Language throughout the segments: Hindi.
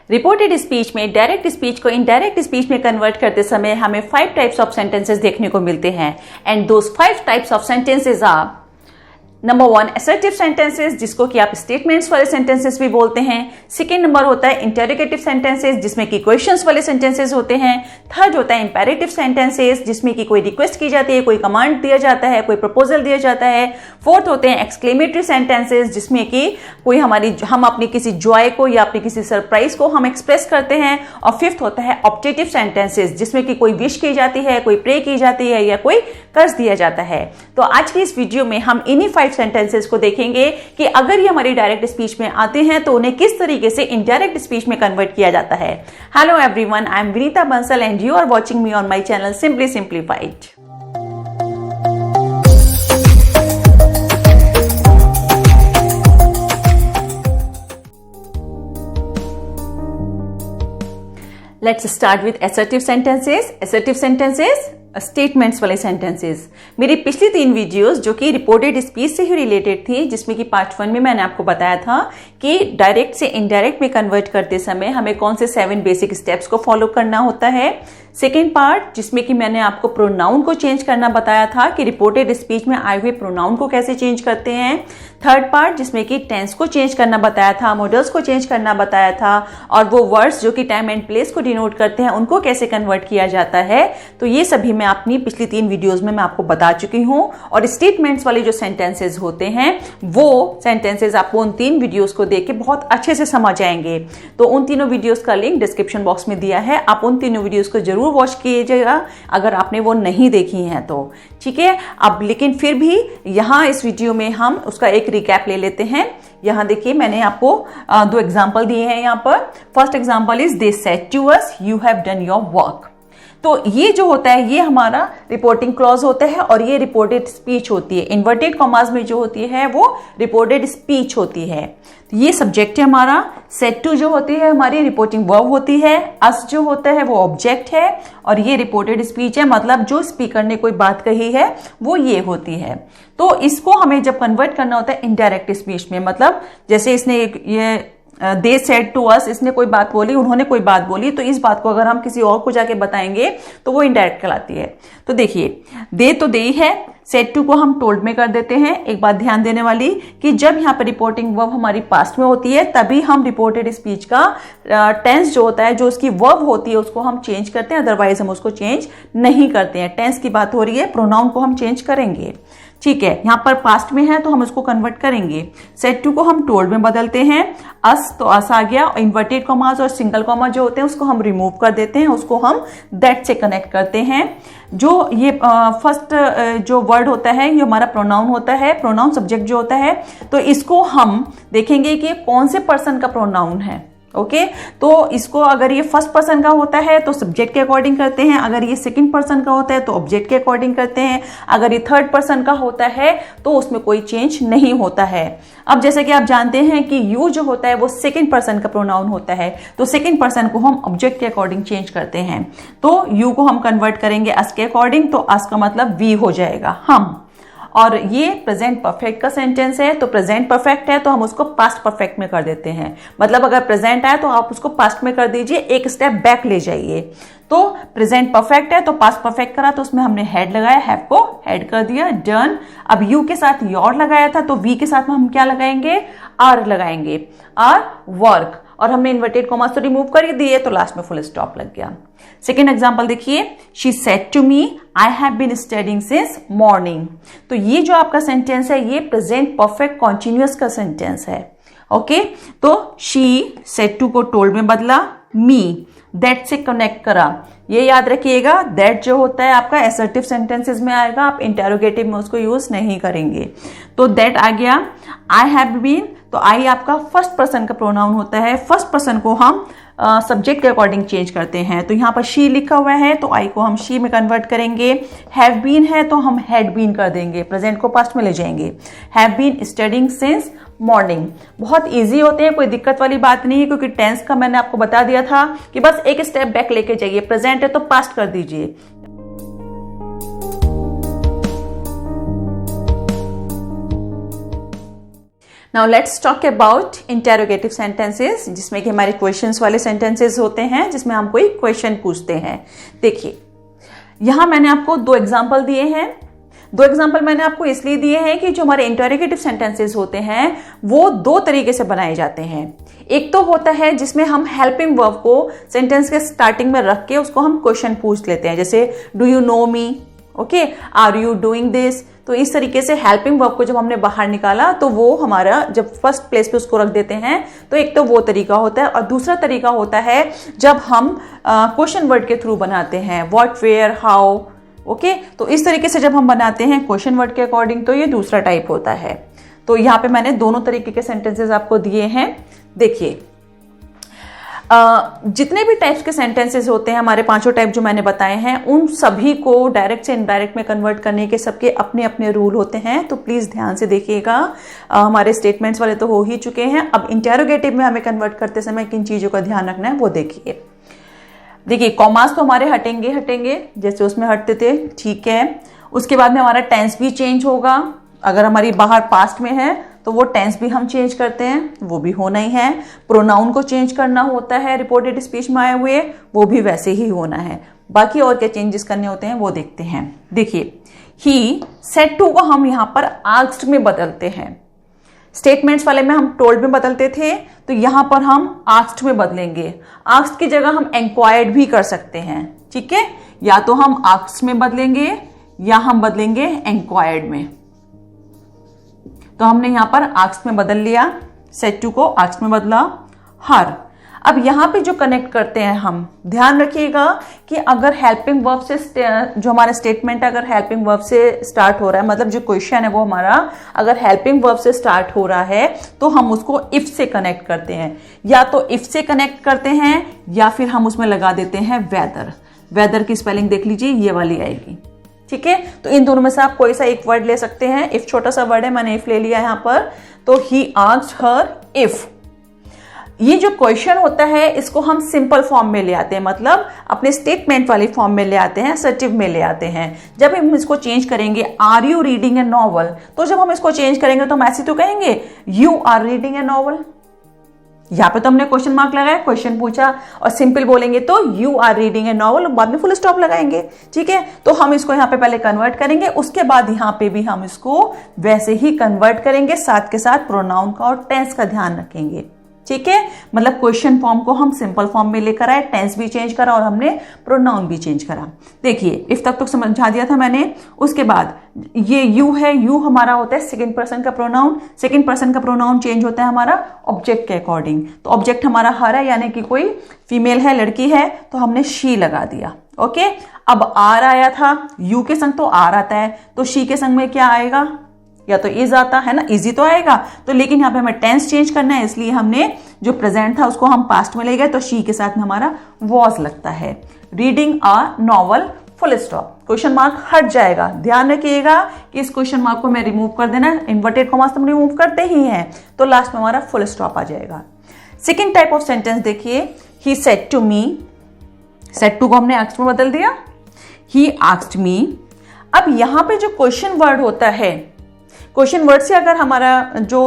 रिपोर्टेड स्पीच में डायरेक्ट स्पीच को इनडायरेक्ट स्पीच में कन्वर्ट करते समय हमें 5 टाइप्स ऑफ सेंटेंसेस देखने को मिलते हैं and those 5 types of sentences are number 1 assertive sentences, जिसको कि आप स्टेटमेंट्स वाले सेंटेंसेस भी बोलते हैं। सेकेंड नंबर होता है इंटरोगेटिव सेंटेंसेस, जिसमें कि क्वेश्चंस वाले सेंटेंसेस होते हैं। थर्ड होता है इंपेरेटिव सेंटेंसेस, जिसमें कि कोई रिक्वेस्ट की जाती है, कोई कमांड दिया जाता है, कोई प्रपोजल दिया जाता है। फोर्थ होते हैं एक्सक्लेमेटरी सेंटेंसेस, जिसमें कि कोई हम अपनी किसी जॉय को या अपनी किसी सरप्राइज को हम एक्सप्रेस करते हैं। और फिफ्थ होता है ऑप्टेटिव सेंटेंसेस, जिसमें कि कोई विश की जाती है, कोई प्रे की जाती है या कोई कर्ज दिया जाता है। तो आज की इस वीडियो में हम इन्हीं 5 सेंटेंसेस को देखेंगे कि अगर ये हमारी डायरेक्ट स्पीच में आते हैं तो उन्हें किस तरीके से इनडायरेक्ट स्पीच में कन्वर्ट किया जाता है। Hello everyone, I am Vinita Bansal and you are watching me on my channel simply simplified. Let's start with assertive sentences. Assertive sentences statements वाले सेंटेंसेस। मेरी पिछली 3 वीडियोस जो कि रिपोर्टेड स्पीच से ही रिलेटेड थी, जिसमें कि पार्ट 1 में मैंने आपको बताया था कि डायरेक्ट से इनडायरेक्ट में कन्वर्ट करते समय हमें कौन से 7 बेसिक स्टेप्स को फॉलो करना होता है। सेकेंड पार्ट जिसमें कि मैंने आपको प्रोनाउन को चेंज करना बताया था कि रिपोर्टेड स्पीच में आए हुए प्रोनाउन को कैसे चेंज करते हैं। थर्ड पार्ट जिसमें कि टेंस को चेंज करना बताया था, मॉडल्स को चेंज करना बताया था, और वो वर्ड्स जो कि टाइम एंड प्लेस को डिनोट करते हैं उनको कैसे कन्वर्ट किया जाता है। तो ये सभी मैं अपनी पिछली 3 वीडियोस में मैं आपको बता चुकी हूं। और स्टेटमेंट्स वाले जो सेंटेंसेस होते हैं वो सेंटेंसेस आपको उन 3 वीडियोस को देख के बहुत अच्छे से समझ आएंगे। तो उन तीनों वीडियोस का लिंक डिस्क्रिप्शन बॉक्स में दिया है, आप उन तीनों वीडियोस को जरूर वॉच कीजिएगा अगर आपने वो नहीं देखी हैं तो। ठीक है, अब लेकिन फिर भी यहाँ इस वीडियो में हम उसका एक रिकैप ले लेते हैं। यहाँ देखिए मैंने आपको 2 एग्जाम्पल दिए हैं यहाँ पर। First example is they said to us you have done your work. तो ये जो होता है ये हमारा रिपोर्टिंग क्लॉज होता है और ये रिपोर्टेड स्पीच होती है। इन्वर्टेड कॉमास में जो होती है वो रिपोर्टेड स्पीच होती है। तो ये सब्जेक्ट है हमारा, सेड टू जो होती है हमारी रिपोर्टिंग वर्ब होती है, अस जो होता है वो ऑब्जेक्ट है, और ये रिपोर्टेड स्पीच है, मतलब जो स्पीकर ने कोई बात कही है वो ये होती है। तो इसको हमें जब कन्वर्ट करना होता है इनडायरेक्ट स्पीच में, मतलब जैसे इसने ये दे सेड टू अस, इसने कोई बात बोली, उन्होंने कोई बात बोली, तो इस बात को अगर हम किसी और को जाके बताएंगे तो वो इनडायरेक्ट कहलाती है। तो देखिए दे तो दे ही है, सेड टू को हम टोल्ड में कर देते हैं। एक बात ध्यान देने वाली कि जब यहाँ पर रिपोर्टिंग वर्ब हमारी पास्ट में होती है तभी हम रिपोर्टेड स्पीच का टेंस जो होता है, जो उसकी वर्ब होती है उसको हम चेंज करते हैं, अदरवाइज हम उसको चेंज नहीं करते हैं। टेंस की बात हो रही है, प्रोनाउन को हम चेंज करेंगे। ठीक है, यहां पर पास्ट में है तो हम उसको कन्वर्ट करेंगे। सेड टू को हम टोल्ड में बदलते हैं। अस तो अस आ गया, इन्वर्टेड कॉमास और सिंगल कॉमा जो होते हैं उसको हम रिमूव कर देते हैं, उसको हम दैट से कनेक्ट करते हैं। जो ये फर्स्ट जो वर्ड होता है ये हमारा प्रोनाउन होता है, प्रोनाउन सब्जेक्ट जो होता है, तो इसको हम देखेंगे कि कौन से पर्सन का प्रोनाउन है। ओके, तो इसको अगर ये फर्स्ट पर्सन का होता है तो सब्जेक्ट के अकॉर्डिंग करते हैं, अगर ये सेकंड पर्सन का होता है तो ऑब्जेक्ट के अकॉर्डिंग करते हैं, अगर ये थर्ड पर्सन का होता है तो उसमें कोई चेंज नहीं होता है। अब जैसे कि आप जानते हैं कि यू जो होता है वो सेकंड पर्सन का प्रोनाउन होता है, तो सेकंड पर्सन को हम ऑब्जेक्ट के अकॉर्डिंग चेंज करते हैं। तो यू को हम कन्वर्ट करेंगे अस के अकॉर्डिंग, तो अस का मतलब वी हो जाएगा, हम। और ये प्रेजेंट परफेक्ट का सेंटेंस है, तो प्रेजेंट परफेक्ट है तो हम उसको पास्ट परफेक्ट में कर देते हैं। मतलब अगर प्रेजेंट है तो आप उसको पास्ट में कर दीजिए, एक स्टेप बैक ले जाइए। तो प्रेजेंट परफेक्ट है तो पास्ट परफेक्ट करा तो उसमें हमने हेड लगाया, हैव को हेड कर दिया, डन। अब यू के साथ योर लगाया था तो वी के साथ में हम क्या लगाएंगे, आर लगाएंगे, आर वर्क। और हमने इन्वर्टेड कॉमास तो रिमूव कर ही दिए तो लास्ट में फुल स्टॉप लग गया। सेकेंड एग्जाम्पल देखिए, she said to me I have been studying since morning. तो ये जो आपका सेंटेंस है ये प्रेजेंट परफेक्ट कॉन्टिन्यूअस का सेंटेंस है। ओके, तो शी सेड टू को टोल्ड में बदला, मी दैट से कनेक्ट करा। ये याद रखिएगा, दैट जो होता है आपका असर्टिव सेंटेंसेस में आएगा, आप इंटेरोगेटिव में उसको यूज नहीं करेंगे। तो दैट आ गया। आई हैव बीन, तो आई आपका फर्स्ट पर्सन का प्रोनाउन होता है, फर्स्ट पर्सन को हम सब्जेक्ट के अकॉर्डिंग चेंज करते हैं। तो यहाँ पर शी लिखा हुआ है तो आई को हम शी में कन्वर्ट करेंगे। हैव बीन है तो हम हैड बीन कर देंगे, प्रेजेंट को पास्ट में ले जाएंगे। Have been studying since morning. बहुत इजी होते हैं, कोई दिक्कत वाली बात नहीं है, क्योंकि टेंस का मैंने आपको बता दिया था कि बस एक स्टेप बैक लेके जाइए। प्रेजेंट है तो पास्ट कर दीजिए। Now let's talk about interrogative sentences, जिसमें कि हमारे क्वेश्चंस वाले सेंटेंसेस होते हैं, जिसमें हम कोई क्वेश्चन पूछते हैं। देखिए यहां मैंने आपको 2 एग्जाम्पल दिए हैं। 2 एग्जाम्पल मैंने आपको इसलिए दिए हैं कि जो हमारे इंटेरोगेटिव सेंटेंसेस होते हैं वो 2 तरीके से बनाए जाते हैं। एक तो होता है जिसमें हम हेल्पिंग वर्ब को सेंटेंस के स्टार्टिंग में रख के उसको हम क्वेश्चन पूछ लेते हैं, जैसे do you know me, okay, are you doing this. तो इस तरीके से हेल्पिंग वर्ब को जब हमने बाहर निकाला तो वो हमारा जब फर्स्ट प्लेस पे उसको रख देते हैं, तो एक तो वो तरीका होता है। और दूसरा तरीका होता है जब हम क्वेश्चन वर्ड के थ्रू बनाते हैं, व्हाट, वेयर, हाउ, ओके। तो इस तरीके से जब हम बनाते हैं क्वेश्चन वर्ड के अकॉर्डिंग, तो ये दूसरा टाइप होता है। तो यहाँ पे मैंने दोनों तरीके के सेंटेंसेस आपको दिए हैं। देखिए जितने भी टाइप्स के सेंटेंसेस होते हैं, हमारे 5 टाइप जो मैंने बताए हैं, उन सभी को डायरेक्ट से इनडायरेक्ट में कन्वर्ट करने के सबके अपने अपने रूल होते हैं। तो प्लीज ध्यान से देखिएगा। हमारे स्टेटमेंट्स वाले तो हो ही चुके हैं, अब इंटेरोगेटिव में हमें कन्वर्ट करते समय किन चीजों का ध्यान रखना है वो देखिए। देखिए कॉमास तो हमारे हटेंगे जैसे उसमें हटते थे, ठीक है। उसके बाद में हमारा टेंस भी चेंज होगा। अगर हमारी बाहर पास्ट में है तो वो टेंस भी हम चेंज करते हैं, वो भी होना ही है। प्रोनाउन को चेंज करना होता है रिपोर्टेड स्पीच में आए हुए, वो भी वैसे ही होना है। बाकी और क्या चेंजेस करने होते हैं वो देखते हैं। देखिए ही, सेड टू को हम यहां पर आस्क्ड में बदलते हैं। स्टेटमेंट्स वाले में हम टोल्ड में बदलते थे, तो यहां पर हम आस्क्ड में बदलेंगे। आस्क्ड की जगह हम इंक्वायर्ड भी कर सकते हैं, ठीक है। या तो हम आस्क्ड में बदलेंगे या हम बदलेंगे इंक्वायर्ड में। तो हमने यहां पर आस्क्ड में बदल लिया, सेड टू को आस्क्ड में बदला, हर। अब यहां पे जो कनेक्ट करते हैं हम, ध्यान रखिएगा कि अगर हेल्पिंग वर्ब से जो हमारा स्टेटमेंट अगर हेल्पिंग वर्ब से स्टार्ट हो रहा है, मतलब जो क्वेश्चन है वो हमारा अगर हेल्पिंग वर्ब से स्टार्ट हो रहा है, तो हम उसको इफ से कनेक्ट करते हैं। या तो इफ से कनेक्ट करते हैं या फिर हम उसमें लगा देते हैं वेदर। वेदर की स्पेलिंग देख लीजिए, ये वाली आएगी, ठीक है। तो इन दोनों में से आप कोई सा एक वर्ड ले सकते हैं। इफ छोटा सा वर्ड है, मैंने इफ ले लिया यहां पर। तो ही आस्क्ड हर इफ। ये जो क्वेश्चन होता है इसको हम सिंपल फॉर्म में ले आते हैं, मतलब अपने स्टेटमेंट वाली फॉर्म में ले आते हैं, असर्टिव में ले आते हैं। जब हम इसको चेंज करेंगे, are you reading a novel, तो जब हम इसको चेंज करेंगे तो हम ऐसे तो कहेंगे you are reading a novel. यहां पे तो हमने क्वेश्चन मार्क लगाया, क्वेश्चन पूछा, और सिंपल बोलेंगे तो you are reading a novel, बाद में फुल स्टॉप लगाएंगे, ठीक है। तो हम इसको यहां पे पहले कन्वर्ट करेंगे, उसके बाद यहां पे भी हम इसको वैसे ही कन्वर्ट करेंगे, साथ के साथ प्रोनाउन का और टेंस का ध्यान रखेंगे, ठीक है। मतलब क्वेश्चन फॉर्म को हम सिंपल फॉर्म में लेकर आए, टेंस भी चेंज करा और हमने प्रोनाउन भी चेंज करा। देखिए इफ तक तो समझा दिया था मैंने। उसके बाद ये यू है, यू हमारा होता है सेकंड पर्सन का प्रोनाउन। सेकंड पर्सन का प्रोनाउन चेंज होता है हमारा ऑब्जेक्ट के अकॉर्डिंग। तो ऑब्जेक्ट हमारा हर है, यानी कि कोई फीमेल है, लड़की है, तो हमने शी लगा दिया, ओके। अब आर आया था, यू के संग तो आर आता है, तो शी के संग में क्या आएगा, या तो इज आता है ना, इजी तो आएगा। तो लेकिन यहाँ पे हमें टेंस चेंज करना है, इसलिए हमने जो प्रेजेंट था उसको हम पास्ट में ले गए, तो शी के साथ में हमारा वॉज लगता है। Reading a novel, full stop, question mark हट जाएगा। ध्यान रखिएगा कि इस क्वेश्चन मार्क को मैं रिमूव कर देना, इन्वर्टेड कॉमास तो हम रिमूव करते ही हैं, तो लास्ट में हमारा फुल स्टॉप आ जाएगा। सेकेंड टाइप ऑफ सेंटेंस देखिए, he said to me. Said to को हमने आस्क्ड में बदल दिया, ही आस्क्ड मी। अब यहां पे जो क्वेश्चन वर्ड होता है, क्वेश्चन वर्ड से अगर हमारा जो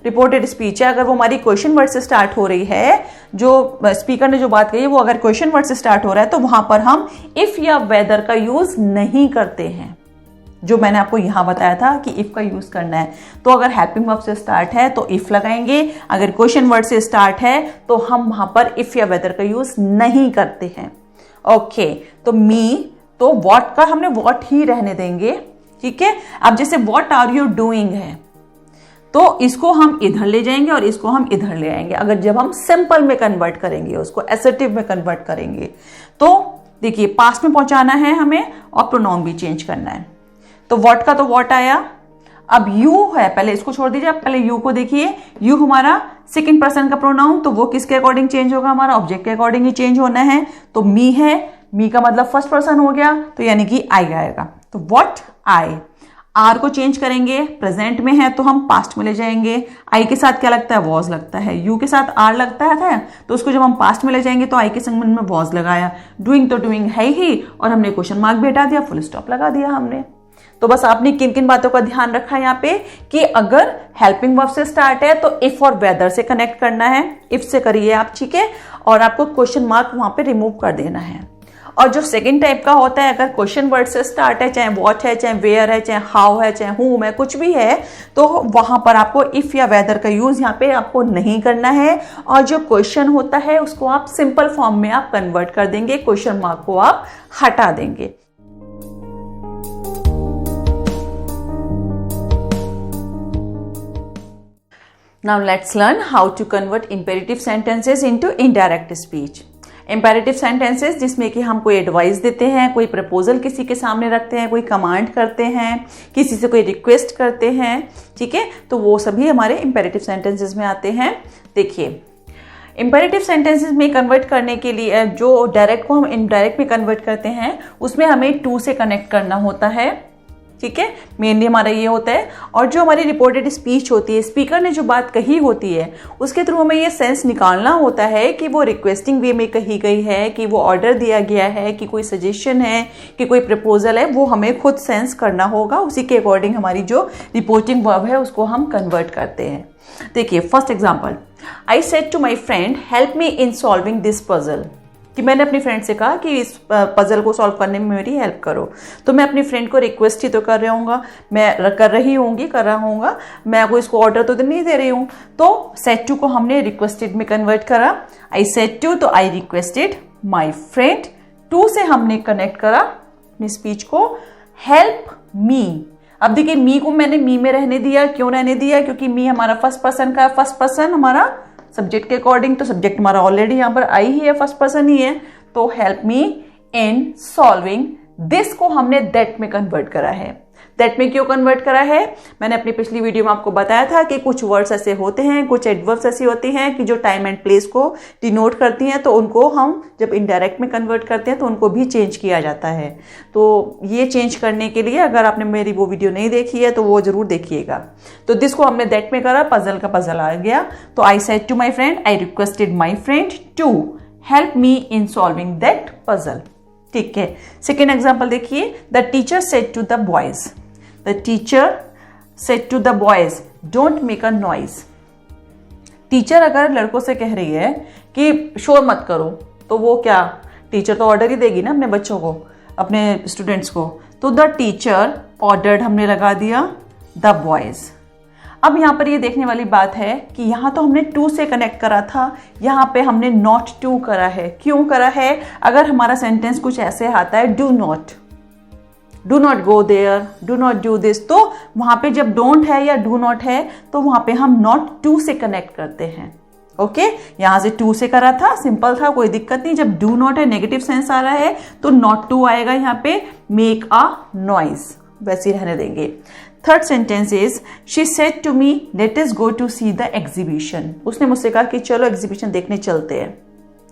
रिपोर्टेड स्पीच है, अगर वो हमारी क्वेश्चन वर्ड से स्टार्ट हो रही है, जो स्पीकर ने जो बात कही वो अगर क्वेश्चन वर्ड से स्टार्ट हो रहा है, तो वहां पर हम इफ या वेदर का यूज नहीं करते हैं। जो मैंने आपको यहां बताया था कि इफ का यूज करना है, तो अगर हेल्पिंग वर्ब से स्टार्ट है तो इफ लगाएंगे, अगर क्वेश्चन वर्ड से स्टार्ट है तो हम वहां पर इफ या वेदर का यूज नहीं करते हैं, ओके। तो मी, तो व्हाट का हमने व्हाट ही रहने देंगे, ठीक है। अब जैसे व्हाट आर यू डूइंग है, तो इसको हम इधर ले जाएंगे और इसको हम इधर ले आएंगे। अगर जब हम सिंपल में कन्वर्ट करेंगे, उसको असर्टिव में कन्वर्ट करेंगे, तो देखिए पास्ट में पहुंचाना है हमें और प्रोनाउन भी चेंज करना है। तो व्हाट का तो व्हाट आया, अब यू है, पहले इसको छोड़ दीजिए, आप पहले यू को देखिए। यू हमारा सेकंड पर्सन का प्रोनाउन, तो वो किसके अकॉर्डिंग चेंज होगा, हमारा ऑब्जेक्ट के अकॉर्डिंग ही चेंज होना है। तो मी है, मी का मतलब फर्स्ट पर्सन हो गया, तो यानी कि आई आएगा। तो व्हाट आई। आर को चेंज करेंगे, प्रेजेंट में है तो हम पास्ट में ले जाएंगे। आई के साथ क्या लगता है, वॉज लगता है। यू के साथ आर लगता है, तो उसको जब हम पास्ट में ले जाएंगे तो आई के संबंध में वॉज लगाया। डूइंग तो डूइंग है ही, और हमने क्वेश्चन मार्क भी हटा दिया, फुल स्टॉप लगा दिया हमने। तो बस आपने किन किन बातों का ध्यान रखा है यहाँ पे कि अगर हेल्पिंग वर्ब से स्टार्ट है तो इफ और वेदर से कनेक्ट करना है, इफ से करिए आप, ठीक है, और आपको क्वेश्चन मार्क वहां पे रिमूव कर देना है। और जो सेकंड टाइप का होता है, अगर क्वेश्चन वर्ड से स्टार्ट है, चाहे व्हाट है, चाहे वेयर है, चाहे हाउ है, चाहे हूम है, कुछ भी है, तो वहां पर आपको इफ या वेदर का यूज यहाँ पे आपको नहीं करना है। और जो क्वेश्चन होता है उसको आप सिंपल फॉर्म में आप कन्वर्ट कर देंगे, क्वेश्चन मार्क को आप हटा देंगे। Now let's learn how to convert imperative sentences into indirect speech. Imperative sentences जिसमें कि हम कोई एडवाइस देते हैं, कोई प्रपोजल किसी के सामने रखते हैं, कोई कमांड करते हैं, किसी से कोई रिक्वेस्ट करते हैं, ठीक है, तो वो सभी हमारे imperative sentences में आते हैं। देखिए, इंपेरेटिव सेंटेंसेस में कन्वर्ट करने के लिए जो डायरेक्ट को हम इनडायरेक्ट में कन्वर्ट करते हैं उसमें हमें टू से कनेक्ट करना होता है, ठीक है, मेनली हमारा ये होता है। और जो हमारी रिपोर्टेड स्पीच होती है, स्पीकर ने जो बात कही होती है उसके थ्रू हमें ये सेंस निकालना होता है कि वो रिक्वेस्टिंग वे में कही गई है, कि वो ऑर्डर दिया गया है, कि कोई सजेशन है, कि कोई प्रपोजल है, वो हमें खुद सेंस करना होगा। उसी के अकॉर्डिंग हमारी जो रिपोर्टिंग वर्ब है उसको हम कन्वर्ट करते हैं। देखिए, first example, I said to my friend help me in solving this puzzle, कि मैंने अपनी फ्रेंड से कहा कि इस पजल को सॉल्व करने में मेरी हेल्प करो। तो मैं अपनी फ्रेंड को रिक्वेस्ट ही तो कर रहा हूँगा, मैं कर रहा हूँगा, मैं कोई इसको ऑर्डर तो नहीं दे रही हूँ। तो सेड टू को हमने रिक्वेस्टेड में कन्वर्ट करा, आई सेड टू, तो I requested my friend, to से हमने कनेक्ट करा अपनी स्पीच को, हेल्प मी। अब देखिए, मी को मैंने मी में रहने दिया, क्यों रहने दिया, क्योंकि मी हमारा फर्स्ट पर्सन का, फर्स्ट पर्सन हमारा सब्जेक्ट के अकॉर्डिंग, तो सब्जेक्ट हमारा ऑलरेडी यहाँ पर आई ही है, फर्स्ट पर्सन ही है, तो help me in solving this को हमने दैट में कन्वर्ट करा है। दैट में क्यों कन्वर्ट करा है, मैंने अपनी पिछली वीडियो में आपको बताया था कि कुछ वर्ड्स ऐसे होते हैं, कुछ एडवर्ब्स ऐसी होती हैं कि जो टाइम एंड प्लेस को डिनोट करती हैं, तो उनको हम जब इनडायरेक्ट में कन्वर्ट करते हैं तो उनको भी चेंज किया जाता है। तो ये चेंज करने के लिए अगर आपने मेरी वो वीडियो नहीं देखी है तो वो जरूर देखिएगा। तो दिस को हमने दैट में करा, पजल का पजल आ गया, तो I said to my friend, I requested my friend to help me in solving that puzzle, ठीक है। सेकेंड एग्जाम्पल देखिए, the teacher said to the boys, The teacher said to the boys, "Don't make a noise." Teacher अगर लड़कों से कह रही है कि शोर मत करो, तो वो क्या, टीचर तो ऑर्डर ही देगी ना अपने बच्चों को, अपने स्टूडेंट्स को। तो द टीचर ऑर्डर्ड हमने लगा दिया द बॉयज। अब यहाँ पर ये देखने वाली बात है कि यहाँ तो हमने टू से कनेक्ट करा था, यहाँ पे हमने नॉट टू करा है। क्यों करा है, अगर हमारा सेंटेंस कुछ ऐसे आता है, do not go there, do not do this, तो वहां पे जब डोंट है या डू नॉट है तो वहां पे हम नॉट टू से कनेक्ट करते हैं। ओके, यहां से टू से करा था, सिंपल था, कोई दिक्कत नहीं। जब डू नॉट है, नेगेटिव सेंस आ रहा है, तो नॉट टू आएगा यहाँ पे, मेक अ नॉइज, वैसे ही रहने देंगे। Third sentence is, she said to me let us go to see the exhibition. उसने मुझसे कहा कि चलो एग्जीबिशन देखने चलते हैं।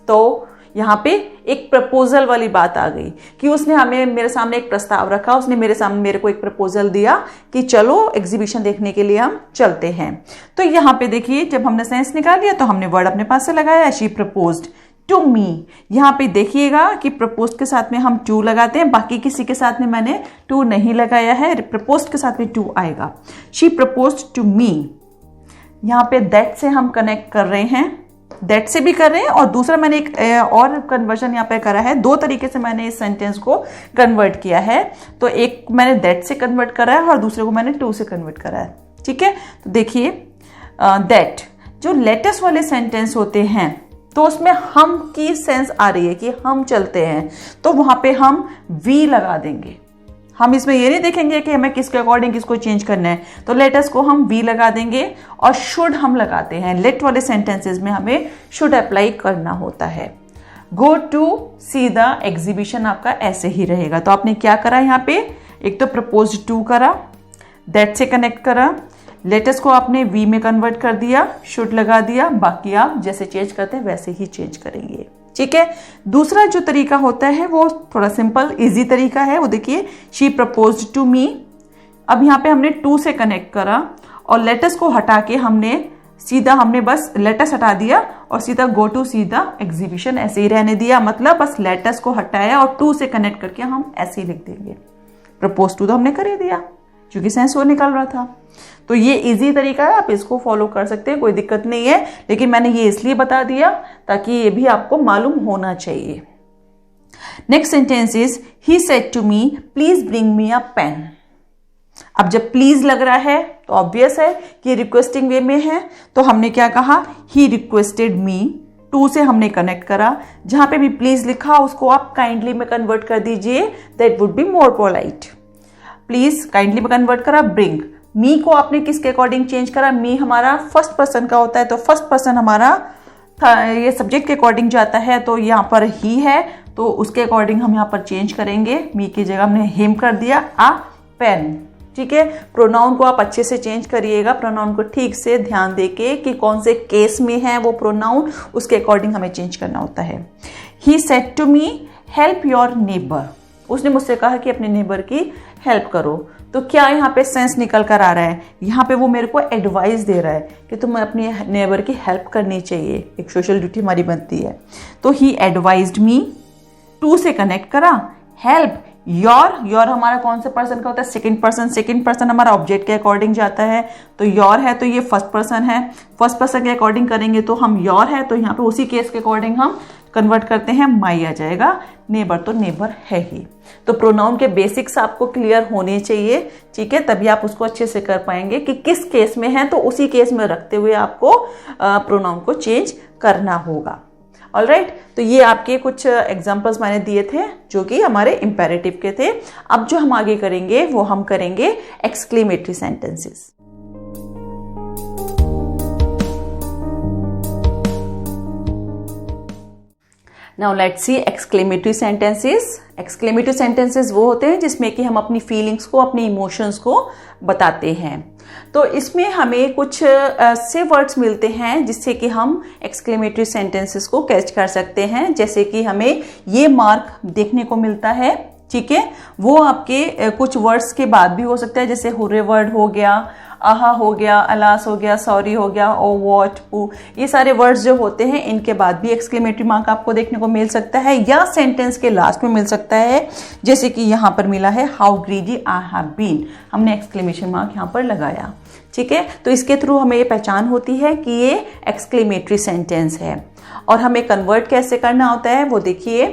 तो यहाँ पे एक प्रपोजल वाली बात आ गई कि उसने मेरे सामने एक प्रस्ताव रखा, उसने मेरे को एक प्रपोजल दिया कि चलो एग्जीबिशन देखने के लिए हम चलते हैं। तो यहाँ पे देखिए, जब हमने सेंस निकाल लिया तो हमने वर्ड अपने पास से लगाया, शी प्रपोज्ड टू मी। यहाँ पे देखिएगा कि प्रपोज के साथ में हम टू लगाते हैं, बाकी किसी के साथ में मैंने टू नहीं लगाया है, प्रपोज के साथ में टू आएगा। शी प्रपोज्ड टू मी, यहाँ पे दैट से हम कनेक्ट कर रहे हैं, दैट से भी कर रहे हैं, और दूसरा मैंने एक और कन्वर्जन यहाँ पे करा है। दो तरीके से मैंने इस सेंटेंस को कन्वर्ट किया है, तो एक मैंने दैट से कन्वर्ट करा है और दूसरे को मैंने टू से कन्वर्ट करा है, ठीक है। तो देखिए, दैट जो लेटेस्ट वाले सेंटेंस होते हैं तो उसमें हम की सेंस आ रही है कि हम चलते हैं, तो वहां पे हम वी लगा देंगे। हम इसमें ये नहीं देखेंगे कि हमें किसके अकॉर्डिंग किसको चेंज करना है, तो लेटस को हम वी लगा देंगे, और शुड हम लगाते हैं। लेट वाले सेंटेंसेस में हमें शुड अप्लाई करना होता है। Go to see the exhibition आपका ऐसे ही रहेगा। तो आपने क्या करा यहाँ पे, एक तो प्रपोज टू करा, दैट से कनेक्ट करा, लेटस को आपने वी में कन्वर्ट कर दिया, शुड लगा दिया, बाकी आप जैसे चेंज करते हैं वैसे ही चेंज करेंगे, ठीक है। दूसरा जो तरीका होता है वो थोड़ा सिंपल इजी तरीका है, वो देखिए, शी प्रपोज्ड टू मी। अब यहाँ पे हमने टू से कनेक्ट करा और लेटस को हटा के हमने बस लेटस हटा दिया और सीधा go to see the exhibition ऐसे ही रहने दिया। मतलब बस लेटस को हटाया और टू से कनेक्ट करके हम ऐसे ही लिख देंगे। प्रपोज टू तो हमने कर ही दिया क्योंकि सेंस वो निकल रहा था। तो ये इजी तरीका है, आप इसको फॉलो कर सकते हैं, कोई दिक्कत नहीं है। लेकिन मैंने ये इसलिए बता दिया ताकि ये भी आपको मालूम होना चाहिए। Next sentence is he said to me please bring me a pen. अब जब प्लीज लग रहा है तो ऑब्वियस है कि रिक्वेस्टिंग वे में है, तो हमने क्या कहा, ही रिक्वेस्टेड मी, टू से हमने कनेक्ट करा। जहां पे भी प्लीज लिखा उसको आप काइंडली में कन्वर्ट कर दीजिए, that would be more polite. Please kindly में कन्वर्ट करा। ब्रिंग, मी को आपने किसके अकॉर्डिंग चेंज करा, मी हमारा फर्स्ट पर्सन का होता है, तो फर्स्ट पर्सन हमारा ये सब्जेक्ट के अकॉर्डिंग जाता है, तो यहाँ पर ही है तो उसके अकॉर्डिंग हम यहाँ पर चेंज करेंगे। मी की जगह हमने हिम कर दिया, आ पेन। ठीक है, प्रोनाउन को आप अच्छे से चेंज करिएगा, प्रोनाउन को ठीक से ध्यान देके कि कौन से केस में है वो प्रोनाउन, उसके अकॉर्डिंग हमें चेंज करना होता है। He said to me help your neighbour, उसने मुझसे कहा कि अपने नेबर की हेल्प करो। तो क्या यहाँ पे सेंस निकल कर आ रहा है, यहाँ पे वो मेरे को एडवाइस दे रहा है कि तुम्हें अपने नेबर की हेल्प करनी चाहिए, एक सोशल ड्यूटी हमारी बनती है। तो ही एडवाइज्ड मी, टू से कनेक्ट करा, हेल्प योर, योर हमारा कौन से पर्सन का होता है, सेकंड पर्सन। सेकंड पर्सन हमारा ऑब्जेक्ट के अकॉर्डिंग जाता है, तो योर है तो ये फर्स्ट पर्सन है, फर्स्ट पर्सन के अकॉर्डिंग करेंगे तो हम योर है, तो यहाँ पे उसी केस के अकॉर्डिंग हम कन्वर्ट करते हैं, माई आ जाएगा। नेबर तो नेबर है ही। तो प्रोनाउन के बेसिक्स आपको क्लियर होने चाहिए, ठीक है, तभी आप उसको अच्छे से कर पाएंगे कि किस केस में है, तो उसी केस में रखते हुए आपको प्रोनाउन को चेंज करना होगा। ऑलराइट, तो ये आपके कुछ एग्जांपल्स मैंने दिए थे जो कि हमारे इंपेरेटिव के थे। अब जो हम आगे करेंगे वो हम करेंगे exclamatory sentences. Now let's see exclamatory sentences. Exclamatory sentences वो होते हैं जिसमें कि हम अपनी फीलिंग्स को, अपने इमोशंस को बताते हैं। तो इसमें हमें कुछ से वर्ड्स मिलते हैं जिससे कि हम एक्सक्लेमेटरी सेंटेंसेस को कैच कर सकते हैं। जैसे कि हमें ये मार्क देखने को मिलता है, ठीक है, वो आपके कुछ वर्ड्स के बाद भी हो सकता है, जैसे हुर्रे वर्ड हो गया, आहा हो गया, अलास हो गया, सॉरी हो गया, ओ व्हाट, पू, ये सारे वर्ड्स जो होते हैं इनके बाद भी एक्सक्लेमेटरी मार्क आपको देखने को मिल सकता है, या सेंटेंस के लास्ट में मिल सकता है। जैसे कि यहाँ पर मिला है how greedy I have been, हमने एक्सक्लेमेशन मार्क यहाँ पर लगाया, ठीक है। तो इसके थ्रू हमें ये पहचान होती है कि ये एक्सक्लेमेटरी सेंटेंस है। और हमें कन्वर्ट कैसे करना होता है वो देखिए।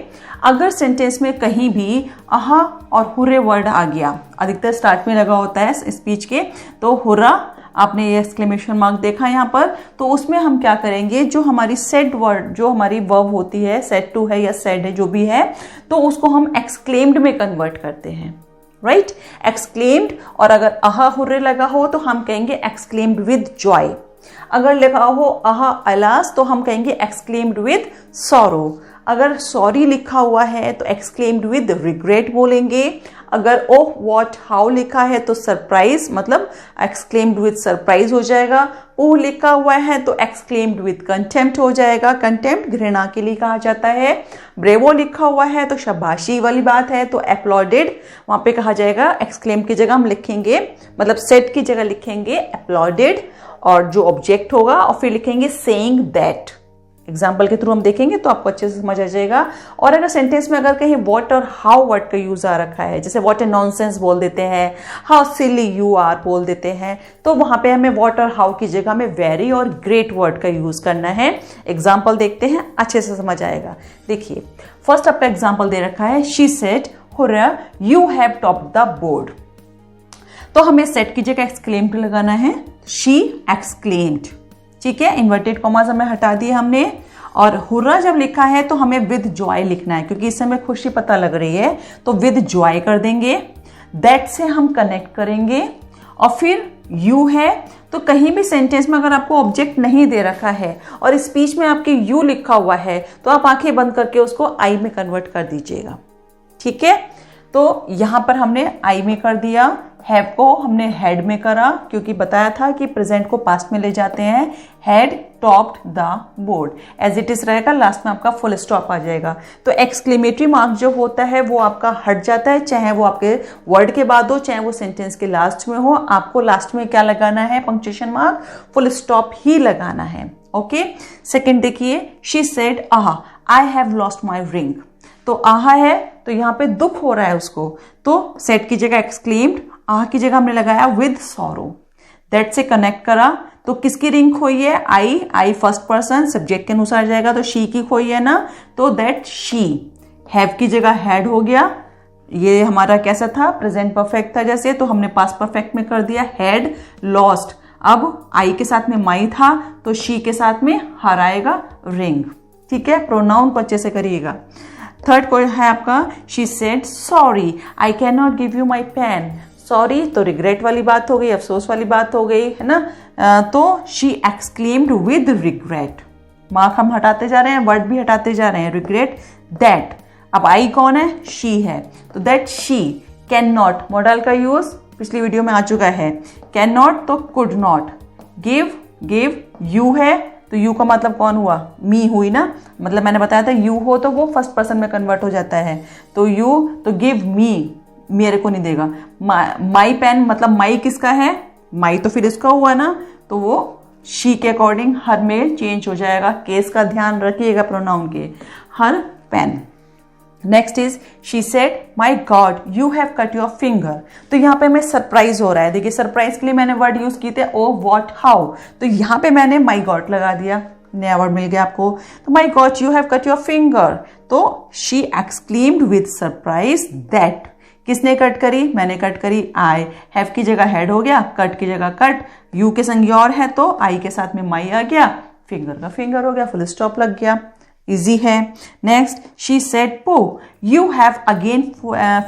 अगर सेंटेंस में कहीं भी आहा और हुर्रे वर्ड आ गया, अधिकतर स्टार्ट में लगा होता है स्पीच के, तो हुर्रा आपने ये एक्सक्लेमेशन मार्क देखा यहाँ पर, तो उसमें हम क्या करेंगे, जो हमारी सेड वर्ड, जो हमारी वर्ब होती है, सेड टू है या सेड है जो भी है, तो उसको हम एक्सक्लेम्ड में कन्वर्ट करते हैं, राइट, एक्सक्लेम्ड। और अगर आहा हुर्रे लगा हो तो हम कहेंगे एक्सक्लेम्ड विद जॉय। अगर लिखा हो आहा अलास तो हम कहेंगे एक्सक्लेम्ड विद सॉरो। अगर सॉरी लिखा हुआ है तो एक्सक्लेम्ड विद रिग्रेट बोलेंगे। अगर ओह व्हाट हाउ लिखा है तो सरप्राइज, मतलब एक्सक्लेम्ड विद सरप्राइज हो जाएगा। ओह लिखा हुआ है तो एक्सक्लेम्ड विद कंटेम्प्ट हो जाएगा, कंटेम्प्ट घृणा के लिए कहा जाता है। ब्रेवो लिखा हुआ है तो शाबाशी वाली बात है, तो अपलॉडेड वहां पे कहा जाएगा, एक्सक्लेम की जगह हम लिखेंगे, मतलब सेड की जगह लिखेंगे अपलॉडेड, और जो ऑब्जेक्ट होगा, और फिर लिखेंगे सेइंग दैट। एग्जाम्पल के थ्रू हम देखेंगे तो आपको अच्छे से समझ आ जाएगा। और अगर सेंटेंस में अगर कहीं व्हाट और हाउ वर्ड का यूज आ रखा है, जैसे व्हाट ए नॉनसेंस बोल देते हैं, हाउ सिली यू आर बोल देते हैं, तो वहां पे हमें व्हाट और हाउ की जगह में वेरी और ग्रेट वर्ड का यूज करना है। एग्जाम्पल देखते हैं, अच्छे से समझ आएगा। देखिए, फर्स्ट आपका एग्जाम्पल दे रखा है, she said hurrah you have topped the board. तो हमें सेट की जगह एक्सक्लेम्ड लगाना है, शी एक्सक्लेम्ड, ठीक है, इन्वर्टेड कॉमास हमें हटा दिए हमने। और हुर्रा जब लिखा है तो हमें विद जॉय लिखना है, क्योंकि इस समय खुशी पता लग रही है, तो विद जॉय कर देंगे। दैट से हम कनेक्ट करेंगे। और फिर यू है, तो कहीं भी सेंटेंस में अगर आपको ऑब्जेक्ट नहीं दे रखा है और स्पीच में आपके यू लिखा हुआ है, तो आप आंखें बंद करके उसको आई में कन्वर्ट कर दीजिएगा, ठीक है। तो यहां पर हमने आई में कर दिया, हैव को हमने हेड में करा, क्योंकि बताया था कि प्रेजेंट को पास्ट में ले जाते हैं। Had topped the board, as it is रहेगा, लास्ट में आपका फुल स्टॉप आ जाएगा। तो एक्सक्लेमेटरी मार्क जो होता है वो आपका हट जाता है, चाहे वो आपके वर्ड के बाद हो, चाहे वो सेंटेंस के लास्ट में हो। आपको लास्ट में क्या लगाना है, पंक्चुएशन मार्क, फुल स्टॉप ही लगाना है, ओके। सेकेंड देखिए, शी सेड आहा I have lost my ring. तो आहा है तो तो यहाँ पे दुख हो रहा है उसको, तो सेड की जगह एक्सक्लेम्ड, आह की जगह हमने लगाया विद सॉरो। दैट से कनेक्ट करा तो किसकी रिंग खोई है? आई फर्स्ट पर्सन सब्जेक्ट के अनुसार जाएगा तो शी की खोई है ना, तो दैट शी। हैव की जगह हैड हो गया, ये हमारा कैसा था? प्रेजेंट परफेक्ट था जैसे, तो हमने पास्ट परफेक्ट में कर दिया हैड लॉस्ट। अब आई के साथ में माई था तो शी के साथ में हर आएगा रिंग। ठीक है, प्रोनाउन को अच्छे से करिएगा। थर्ड को है आपका she said sorry I can not give you my pen. Sorry तो रिग्रेट वाली बात हो गई, अफसोस वाली बात हो गई है ना, तो she exclaimed with regret. Mark हम हटाते जा रहे हैं, वर्ड भी हटाते जा रहे हैं, रिग्रेट दैट। अब आई कौन है? शी है, तो that she can not, model का यूज पिछली वीडियो में आ चुका है। कैन नॉट तो कुड नॉट, गिव यू है तो यू का मतलब कौन हुआ? मी हुई ना, मतलब मैंने बताया था यू हो तो वो फर्स्ट पर्सन में कन्वर्ट हो जाता है, तो यू तो गिव मी, मेरे को नहीं देगा। माई पेन मतलब माई किसका है? माई तो फिर इसका हुआ ना, तो वो शी के अकॉर्डिंग हर में चेंज हो जाएगा। केस का ध्यान रखिएगा प्रोनाउन के, her pen. Next is she said my god you have cut your finger. तो यहाँ पे मैं सरप्राइज हो रहा है, देखिए सरप्राइज के लिए मैंने वर्ड यूज किए थे ओ व्हाट हाउ, तो यहाँ पे मैंने माई गॉड लगा दिया, नया वर्ड मिल गया आपको। तो my god you have cut your finger, तो she exclaimed with surprise that. किसने कट करी? मैंने कट करी। आई हैव की जगह हैड हो गया, कट की जगह कट, यू के संग योर है तो आई के साथ में माई आ गया, फिंगर का फिंगर हो गया, फुल स्टॉप लग गया, इजी है। नेक्स्ट शी सेड पो you have again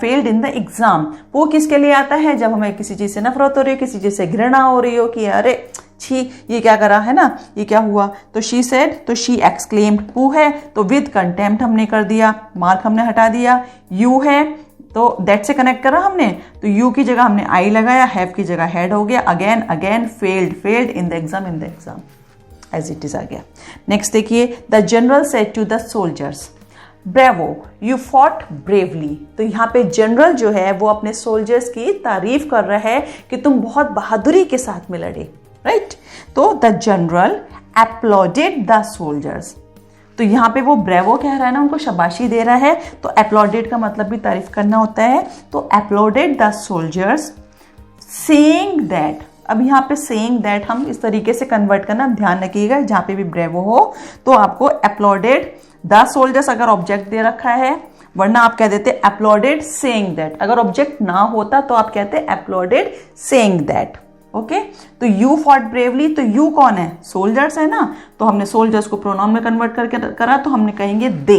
failed in the exam. पो किसके लिए आता है? जब हमें किसी चीज से नफरत हो रही हो, किसी चीज से घृणा हो रही हो कि अरे छी ये क्या करा है ना, ये क्या हुआ, तो शी सेड, तो शी एक्सक्लेम्ड। पू है तो विद कंटेम्प्ट हमने कर दिया, मार्क हमने हटा दिया। यू है तो दैट से कनेक्ट करा हमने, तो यू की जगह हमने आई लगाया, हैव की जगह हैड हो गया। Again failed in the exam as it is आ गया। नेक्स्ट देखिए the general said to the soldiers bravo you fought bravely. तो यहाँ पे जनरल जो है वो अपने सोल्जर्स की तारीफ कर रहा है कि तुम बहुत बहादुरी के साथ में लड़े, राइट। तो the general uploaded the soldiers, तो यहाँ पे वो ब्रेवो कह रहा है ना, उनको शाबाशी दे रहा है, तो अपलॉडेड का मतलब भी तारीफ करना होता है, तो uploaded the soldiers saying that. अब यहाँ पे सेइंग दैट हम इस तरीके से कन्वर्ट करना, ध्यान रखिएगा जहाँ पे भी ब्रेवो हो तो आपको अपलॉडेड द सोल्जर्स अगर ऑब्जेक्ट दे रखा है, वरना आप कह देते अपलॉडेड सेइंग दैट। अगर ऑब्जेक्ट ना होता तो आप कहते अपलॉडेड सेइंग दैट। ओके, तो यू फॉट ब्रेवली, तो यू कौन है? सोल्जर्स है ना, तो हमने सोल्जर्स को प्रोनाउन में कन्वर्ट करके करा, तो हमने कहेंगे दे,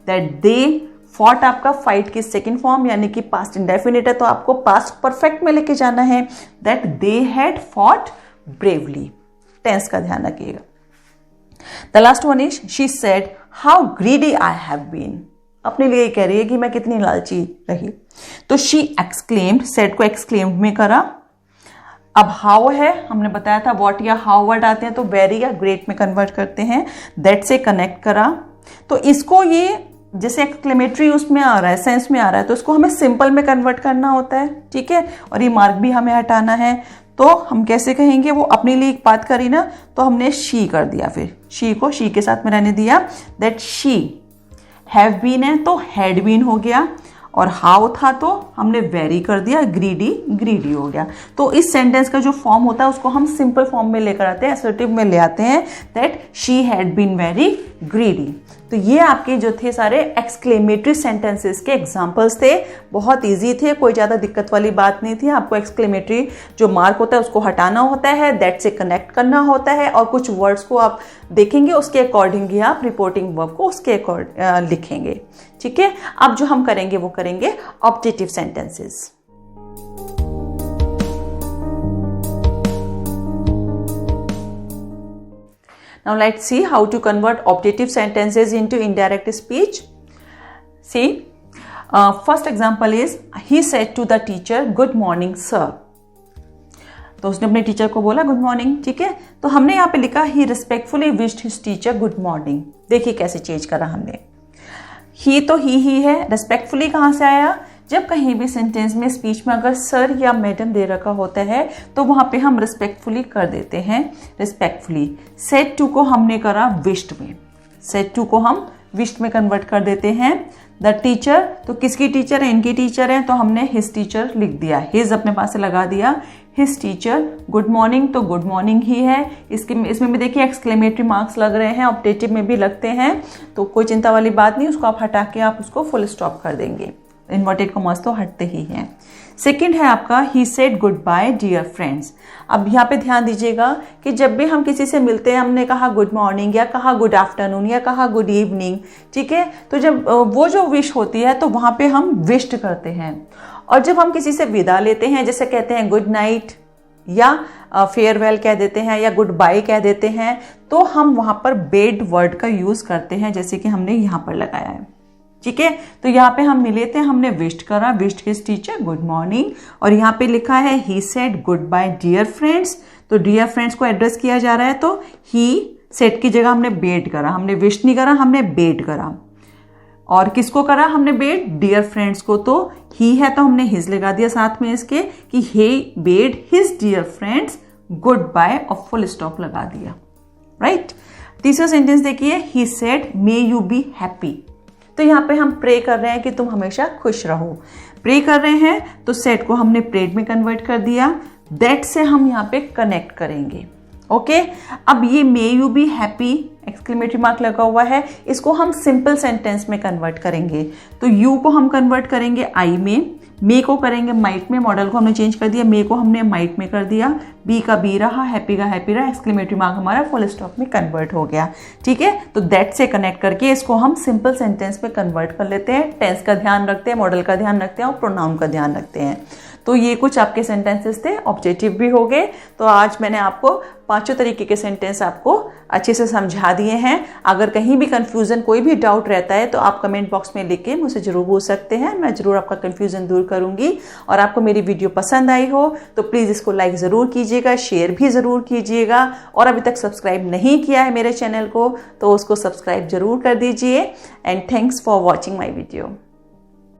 दैट दे फॉट आपका फाइट की सेकंड फॉर्म यानी कि पास्ट इंडेफिनिट है, तो आपको पास्ट परफेक्ट में लेके जाना है, that they had fought bravely. Tense का ध्यान रखिएगा। The last one is she said how greedy I have been. अपने लिए कह रही है कि मैं कितनी लालची रही, तो शी एक्सक्लेम्ड, सेड को एक्सक्लेम्ड में करा। अब हाउ है, हमने बताया था व्हाट या हाउ वर्ड आते हैं तो वेरी या ग्रेट में कन्वर्ट करते हैं, दैट से कनेक्ट करा। तो इसको ये जैसे एक्सक्लेमेटरी उसमें आ रहा है, सेंस में आ रहा है, तो इसको हमें सिंपल में कन्वर्ट करना होता है, ठीक है। और ये मार्क भी हमें हटाना है, तो हम कैसे कहेंगे? वो अपने लिए एक बात करी ना, तो हमने शी कर दिया, फिर शी को शी के साथ में रहने दिया, दैट शी हैव बीन है तो हैड बीन हो गया, और हाउ था तो हमने वेरी कर दिया, ग्रीडी हो गया। तो इस सेंटेंस का जो फॉर्म होता है उसको हम सिंपल फॉर्म में लेकर आते हैं, असर्टिव में ले आते हैं, that she had been very greedy. तो ये आपके जो थे सारे एक्सक्लेमेटरी सेंटेंसेस के एग्जांपल्स थे, बहुत इजी थे, कोई ज़्यादा दिक्कत वाली बात नहीं थी। आपको एक्सक्लेमेटरी जो मार्क होता है उसको हटाना होता है, दैट से कनेक्ट करना होता है, और कुछ वर्ड्स को आप देखेंगे उसके अकॉर्डिंग ही आप रिपोर्टिंग वर्ब को उसके अकॉर्डिंग लिखेंगे, ठीक है। अब जो हम करेंगे वो करेंगे objective sentences. Now let's see how to convert objective sentences into indirect speech. See, first example is he said to the teacher, "Good morning, sir." तो उसने अपने टीचर को बोला गुड मॉर्निंग, ठीक है। तो हमने यहाँ पे लिखा he respectfully wished his teacher good morning। देखिए कैसे चेंज करा हमने। ही तो ही है, रेस्पेक्टफुली कहाँ से आया? जब कहीं भी सेंटेंस में स्पीच में अगर सर या मैडम दे रखा होता है तो वहां पे हम रिस्पेक्टफुली कर देते हैं, रिस्पेक्टफुली। सेड टू को हमने करा विश्ड में, सेड टू को हम विश्ड में कन्वर्ट कर देते हैं। द टीचर, तो किसकी टीचर है? इनकी टीचर है, तो हमने हिज टीचर लिख दिया, हिज अपने पास से लगा दिया, हिज टीचर। गुड मॉर्निंग, तो गुड मॉर्निंग ही है। इसमें भी देखिए एक्सक्लेमेटरी मार्क्स लग रहे हैं, ऑब्जेक्टिव में भी लगते हैं, तो कोई चिंता वाली बात नहीं, उसको आप हटा के आप उसको फुल स्टॉप कर देंगे। इन्वर्टेड कॉमास तो हटते ही हैं। सेकंड है आपका he said goodbye dear friends. अब यहाँ पे ध्यान दीजिएगा कि जब भी हम किसी से मिलते हैं, हमने कहा गुड मॉर्निंग या कहा गुड आफ्टरनून या कहा गुड इवनिंग, ठीक है, तो जब वो जो विश होती है तो वहाँ पे हम विश्ड करते हैं। और जब हम किसी से विदा लेते हैं, जैसे कहते हैं गुड नाइट या फेयरवेल कह देते हैं या गुड बाय कह देते हैं, तो हम वहाँ पर बेड वर्ड का यूज़ करते हैं, जैसे कि हमने यहाँ पर लगाया है, ठीक है। तो यहाँ पे हम मिले थे, हमने विश्ड करा, wished his teacher good morning, और यहाँ पे लिखा है he said goodbye dear friends. तो डियर फ्रेंड्स को एड्रेस किया जा रहा है, तो ही सेड की जगह हमने बेड करा, हमने विश्ड नहीं करा, हमने बेड करा। और किसको करा? हमने बेड डियर फ्रेंड्स को, तो ही है तो हमने हिज लगा दिया साथ में इसके कि he bade his dear friends good bye और फुल स्टॉप लगा दिया, राइट। तीसरा सेंटेंस देखिए, he said may you be happy. तो यहाँ पे हम प्रे कर रहे हैं कि तुम हमेशा खुश रहो। प्रे कर रहे हैं तो सेड को हमने प्रेड में कन्वर्ट कर दिया, दैट से हम यहाँ पे कनेक्ट करेंगे, ओके। अब ये मे you be happy exclamatory mark लगा हुआ है, इसको हम सिंपल सेंटेंस में कन्वर्ट करेंगे। तो यू को हम कन्वर्ट करेंगे आई में, मे को करेंगे माइट में, मॉडल को हमने चेंज कर दिया, मे को हमने माइट में कर दिया, बी का बी रहा, हैप्पी का हैप्पी रहा, एक्सक्लेमेटरी मार्क हमारा फुल स्टॉप में कन्वर्ट हो गया, ठीक है। तो दैट से कनेक्ट करके इसको हम सिंपल सेंटेंस में कन्वर्ट कर लेते हैं। टेंस का ध्यान रखते हैं, मॉडल का ध्यान रखते हैं और प्रोनाउन का ध्यान रखते हैं। तो ये कुछ आपके सेंटेंसेस थे, ऑब्जेक्टिव भी हो गए। तो आज मैंने आपको 5 तरीके के सेंटेंस आपको अच्छे से समझा दिए हैं। अगर कहीं भी कंफ्यूजन, कोई भी डाउट रहता है तो आप कमेंट बॉक्स में लिख के मुझसे जरूर पूछ सकते हैं, मैं जरूर आपका कंफ्यूजन दूर करूंगी। और आपको मेरी वीडियो पसंद आई हो तो प्लीज़ इसको लाइक ज़रूर कीजिएगा, शेयर भी ज़रूर कीजिएगा, और अभी तक सब्सक्राइब नहीं किया है मेरे चैनल को तो उसको सब्सक्राइब जरूर कर दीजिए। And thanks for watching my video.